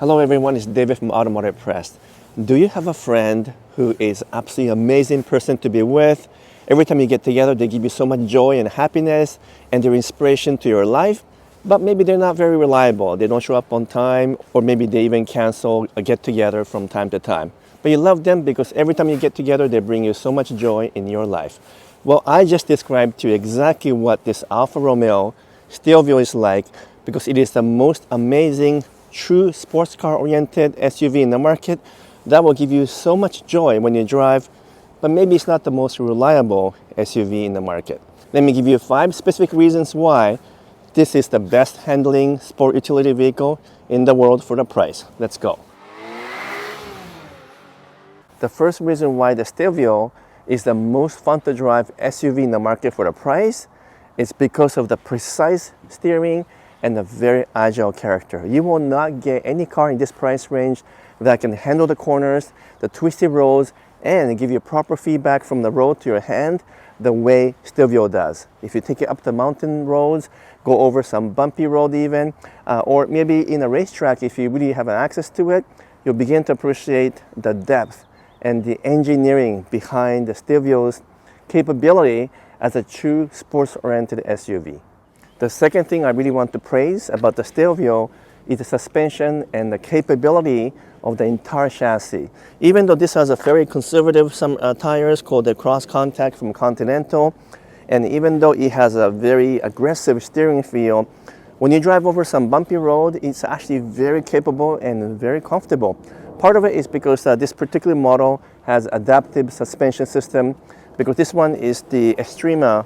Hello everyone, it's David from Automotive Press. Do you have a friend who is absolutely amazing person to be with? Every time you get together, they give you so much joy and happiness and they're inspiration to your life, but maybe they're not very reliable. They don't show up on time, or maybe they even cancel a get together from time to time. But you love them because every time you get together, they bring you so much joy in your life. Well, I just described to you exactly what this Alfa Romeo Stelvio is like, because it is the most amazing true sports car oriented SUV in the market that will give you so much joy when you drive, but maybe it's not the most reliable SUV in the market. Let me give you 5 specific reasons why this is the best handling sport utility vehicle in the world for the price. Let's go. The first reason why the Stelvio is the most fun to drive SUV in the market for the price is because of the precise steering and the very agile character. You will not get any car in this price range that can handle the corners, the twisty roads, and give you proper feedback from the road to your hand the way Stelvio does. If you take it up the mountain roads, go over some bumpy road even, or maybe in a racetrack, if you really have access to it, you'll begin to appreciate the depth and the engineering behind the Stelvio's capability as a true sports-oriented SUV. The second thing I really want to praise about the Stelvio is the suspension and the capability of the entire chassis. Even though this has a very conservative tires called the Cross Contact from Continental, and even though it has a very aggressive steering feel, when you drive over some bumpy road, it's actually very capable and very comfortable. Part of it is because this particular model has adaptive suspension system, because this one is the Estrema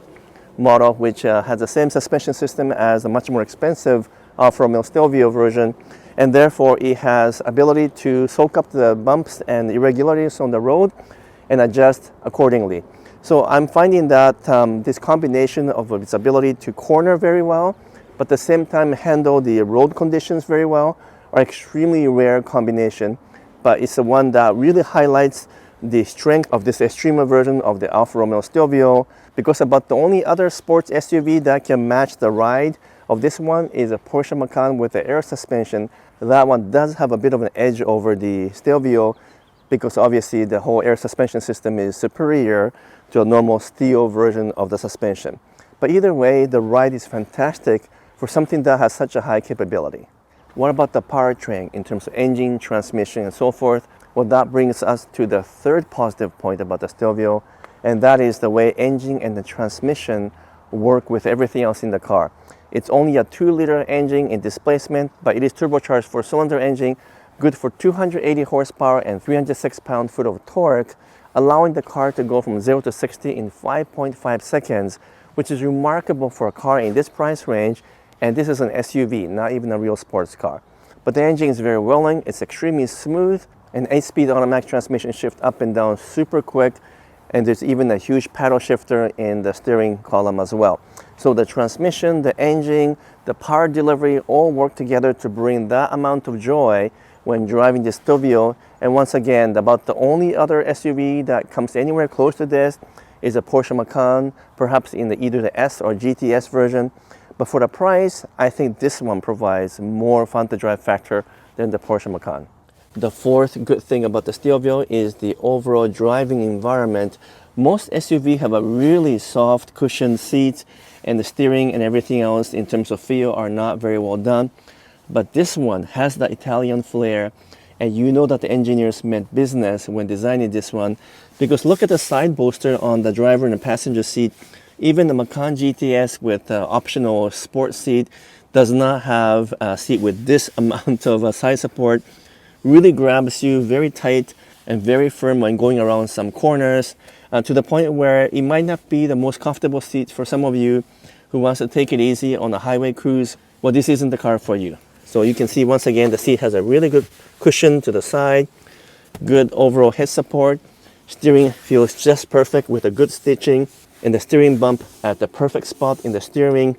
model, which has the same suspension system as a much more expensive Alfa Romeo Stelvio version, and therefore it has ability to soak up the bumps and irregularities on the road and adjust accordingly. So I'm finding that this combination of its ability to corner very well, but at the same time handle the road conditions very well, are extremely rare combination, but it's the one that really highlights the strength of this Estrema version of the Alfa Romeo Stelvio, because about the only other sports SUV that can match the ride of this one is a Porsche Macan with the air suspension. That one does have a bit of an edge over the Stelvio because obviously the whole air suspension system is superior to a normal steel version of the suspension. But either way, the ride is fantastic for something that has such a high capability. What about the powertrain in terms of engine, transmission, and so forth? Well, that brings us to the third positive point about the Stelvio, and that is the way engine and the transmission work with everything else in the car. It's only a 2-liter engine in displacement, but it is turbocharged 4-cylinder engine, good for 280 horsepower and 306 pound-foot of torque, allowing the car to go from 0 to 60 in 5.5 seconds, which is remarkable for a car in this price range, and this is an SUV, not even a real sports car. But the engine is very willing, it's extremely smooth, an 8-speed automatic transmission shift up and down super quick, and there's even a huge paddle shifter in the steering column as well. So the transmission, the engine, the power delivery all work together to bring that amount of joy when driving the Stelvio. And once again, about the only other SUV that comes anywhere close to this is a Porsche Macan, perhaps in either the S or GTS version. But for the price, I think this one provides more fun to drive factor than the Porsche Macan. The fourth good thing about the Stelvio is the overall driving environment. Most SUVs have a really soft cushioned seats, and the steering and everything else in terms of feel are not very well done. But this one has the Italian flair, and you know that the engineers meant business when designing this one, because look at the side bolster on the driver and the passenger seat. Even the Macan GTS with optional sports seat does not have a seat with this amount of side support. Really grabs you very tight and very firm when going around some corners, to the point where it might not be the most comfortable seat for some of you who wants to take it easy on a highway cruise. Well, this isn't the car for you. So you can see once again the seat has a really good cushion to the side, good overall head support, steering feels just perfect with a good stitching, and the steering bump at the perfect spot in the steering.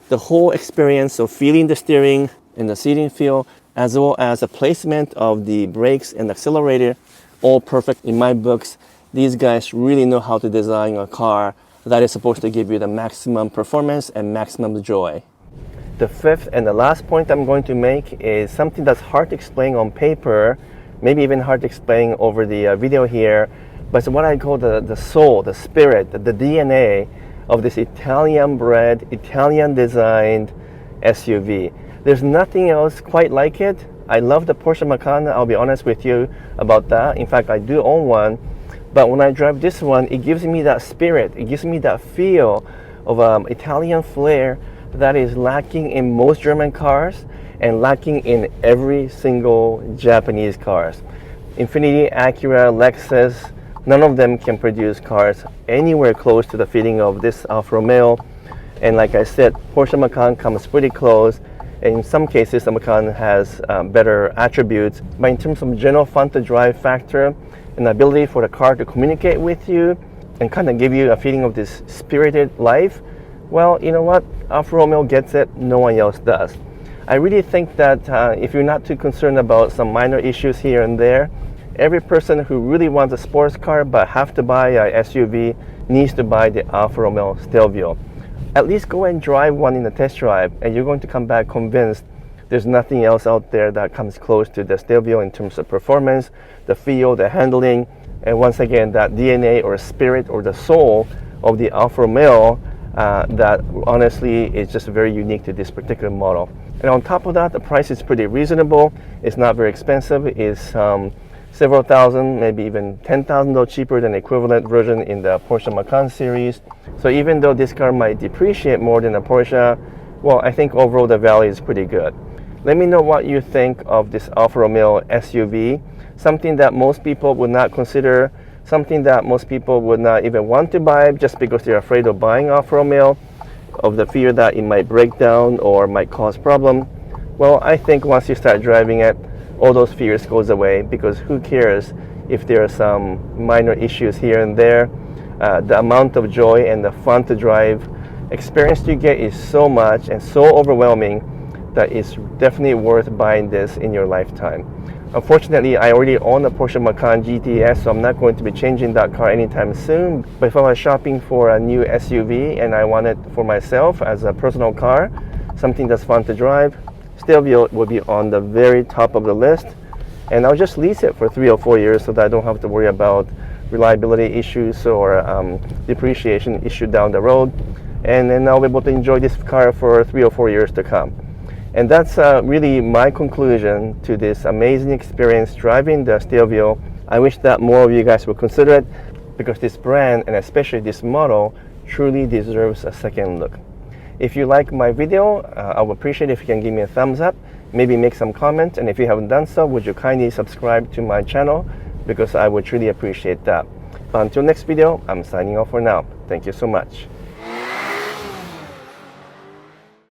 The whole experience of feeling the steering and the seating feel, as well as the placement of the brakes and accelerator, all perfect in my books. These guys really know how to design a car that is supposed to give you the maximum performance and maximum joy. The fifth and the last point I'm going to make is something that's hard to explain on paper, maybe even hard to explain over the video here, but it's what I call the soul, the spirit, the DNA of this Italian-bred, Italian-designed SUV. There's nothing else quite like it. I love the Porsche Macan, I'll be honest with you about that. In fact, I do own one. But when I drive this one, it gives me that spirit, it gives me that feel of Italian flair that is lacking in most German cars and lacking in every single Japanese cars. Infiniti, Acura, Lexus, none of them can produce cars anywhere close to the feeling of this Alfa Romeo. And like I said, Porsche Macan comes pretty close. In some cases, the Macan has better attributes, but in terms of general fun to drive factor and ability for the car to communicate with you and kind of give you a feeling of this spirited life, well, you know what? Alfa Romeo gets it, no one else does. I really think that if you're not too concerned about some minor issues here and there, every person who really wants a sports car but have to buy a SUV needs to buy the Alfa Romeo Stelvio. At least go and drive one in a test drive and you're going to come back convinced there's nothing else out there that comes close to the Stelvio in terms of performance, the feel, the handling, and once again that DNA or spirit or the soul of the Alfa Romeo that honestly is just very unique to this particular model. And on top of that, the price is pretty reasonable. It's not very expensive. It's several thousand, maybe even $10,000 cheaper than the equivalent version in the Porsche Macan series. So even though this car might depreciate more than a Porsche, well, I think overall the value is pretty good. Let me know what you think of this Alfa Romeo SUV, something that most people would not consider, something that most people would not even want to buy just because they're afraid of buying Alfa Romeo, of the fear that it might break down or might cause problem. Well, I think once you start driving it, all those fears goes away, because who cares if there are some minor issues here and there. The amount of joy and the fun to drive experience you get is so much and so overwhelming that it's definitely worth buying this in your lifetime. Unfortunately, I already own a Porsche Macan GTS, so I'm not going to be changing that car anytime soon. But if I was shopping for a new SUV and I want it for myself as a personal car, something that's fun to drive, Stelvio will be on the very top of the list. And I'll just lease it for 3 or 4 years so that I don't have to worry about reliability issues or depreciation issue down the road. And then I'll be able to enjoy this car for 3 or 4 years to come. And that's really my conclusion to this amazing experience driving the Stelvio. I wish that more of you guys would consider it, because this brand and especially this model truly deserves a second look. If you like my video, I would appreciate if you can give me a thumbs up, maybe make some comments, and if you haven't done so, would you kindly subscribe to my channel, because I would truly appreciate that. But until next video, I'm signing off for now. Thank you so much.